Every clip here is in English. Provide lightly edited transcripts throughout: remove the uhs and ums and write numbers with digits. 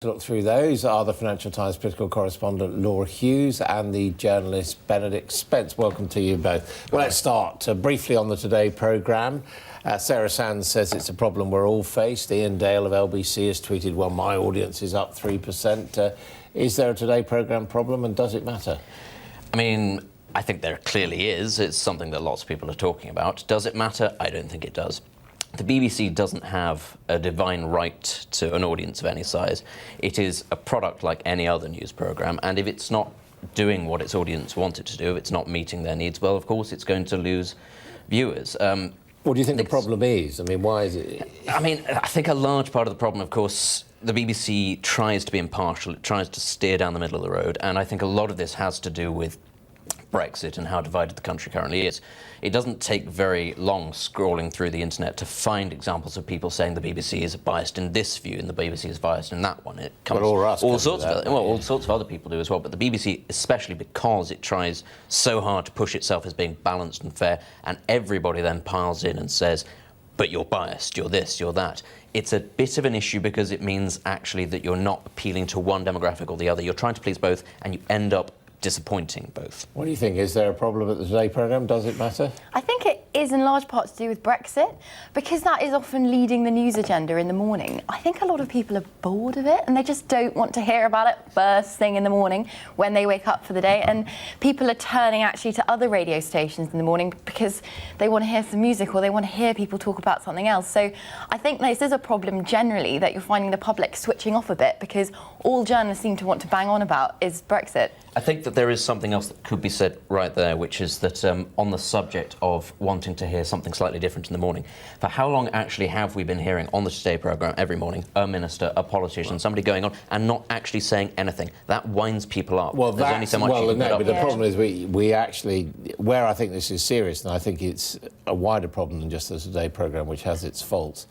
To look through those are the Financial Times political correspondent Laura Hughes and the journalist Benedict Spence. Welcome to you both. Well, let's start briefly on the Today programme. Sarah Sands says it's a problem we're all faced. Ian Dale of LBC has tweeted, well, my audience is up 3%. Is there a Today programme problem and does it matter? I mean, I think there clearly is. It's something that lots of people are talking about. Does it matter? I don't think it does. The BBC doesn't have a divine right to an audience of any size. It is a product like any other news programme, and if it's not doing what its audience want it to do, if it's not meeting their needs, well, of course, it's going to lose viewers. What do you think the problem is? I mean, why is it... I mean, I think a large part of the problem, of course, the BBC tries to be impartial, it tries to steer down the middle of the road, and I think a lot of this has to do with Brexit and how divided the country currently is. It doesn't take very long scrolling through the internet to find examples of people saying the BBC is biased in this view and the BBC is biased in that one. It comes all sorts of other people do as well, but the BBC, especially because it tries so hard to push itself as being balanced and fair, and everybody then piles in and says, but you're biased, you're this, you're that. It's a bit of an issue because it means actually that you're not appealing to one demographic or the other. You're trying to please both and you end up disappointing both. What do you think? Is there a problem at the Today programme? Does it matter? I think it is in large part to do with Brexit, because that is often leading the news agenda in the morning. I think a lot of people are bored of it and they just don't want to hear about it first thing in the morning when they wake up for the day, and people are turning actually to other radio stations in the morning because they want to hear some music or they want to hear people talk about something else. So I think this is a problem generally, that you're finding the public switching off a bit because all journalists seem to want to bang on about is Brexit. I think that there is something else that could be said right there, which is that on the subject of wanting to hear something slightly different in the morning, for how long actually have we been hearing on the Today programme every morning a minister, a politician, somebody going on and not actually saying anything? That winds people up. Well, there's only so much you can put up. But the problem is we actually, where I think this is serious, and I think it's a wider problem than just the Today programme, which has its faults,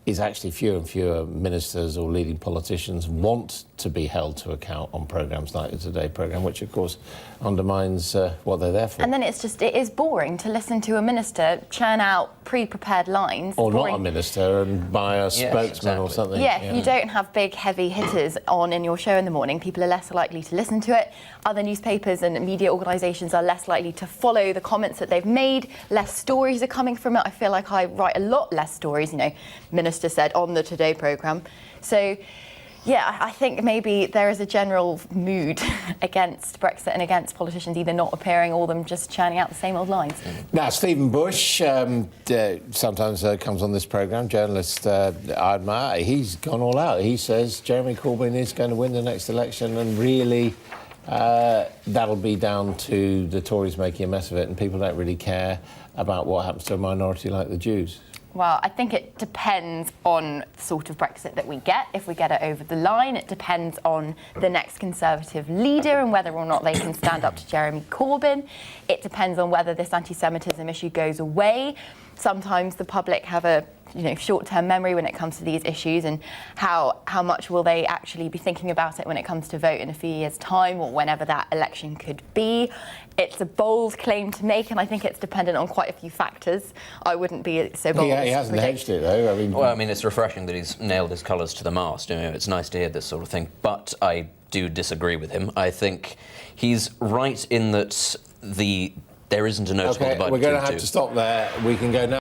is actually fewer and fewer ministers or leading politicians want to be held to account on programmes like the Today programme, which of course undermines what they're there for. And then it is boring to listen to a minister churn out pre-prepared lines. Or not a minister and by a spokesman or something. Yeah, if you don't have big heavy hitters on in your show in the morning, people are less likely to listen to it. Other newspapers and media organisations are less likely to follow the comments that they've made. Less stories are coming from it. I feel like I write a lot less stories, you know, minister said on the Today programme. So yeah, I think maybe there is a general mood against Brexit and against politicians either not appearing or them just churning out the same old lines. Now, Stephen Bush sometimes comes on this programme, journalist I admire. He's gone all out. He says Jeremy Corbyn is going to win the next election, and really that'll be down to the Tories making a mess of it, and people don't really care about what happens to a minority like the Jews. Well, I think it depends on the sort of Brexit that we get. If we get it over the line, it depends on the next Conservative leader and whether or not they can stand up to Jeremy Corbyn. It depends on whether this anti-Semitism issue goes away. Sometimes the public have a short-term memory when it comes to these issues, and how much will they actually be thinking about it when it comes to vote in a few years' time or whenever that election could be. It's a bold claim to make, and I think it's dependent on quite a few factors. I wouldn't be so bold. Yeah, he hasn't hedged it, though. I mean, it's refreshing that he's nailed his colours to the mast. You know, it's nice to hear this sort of thing, but I do disagree with him. I think he's right in that there isn't an noticeable divide. We're going to have to stop there. We can go now.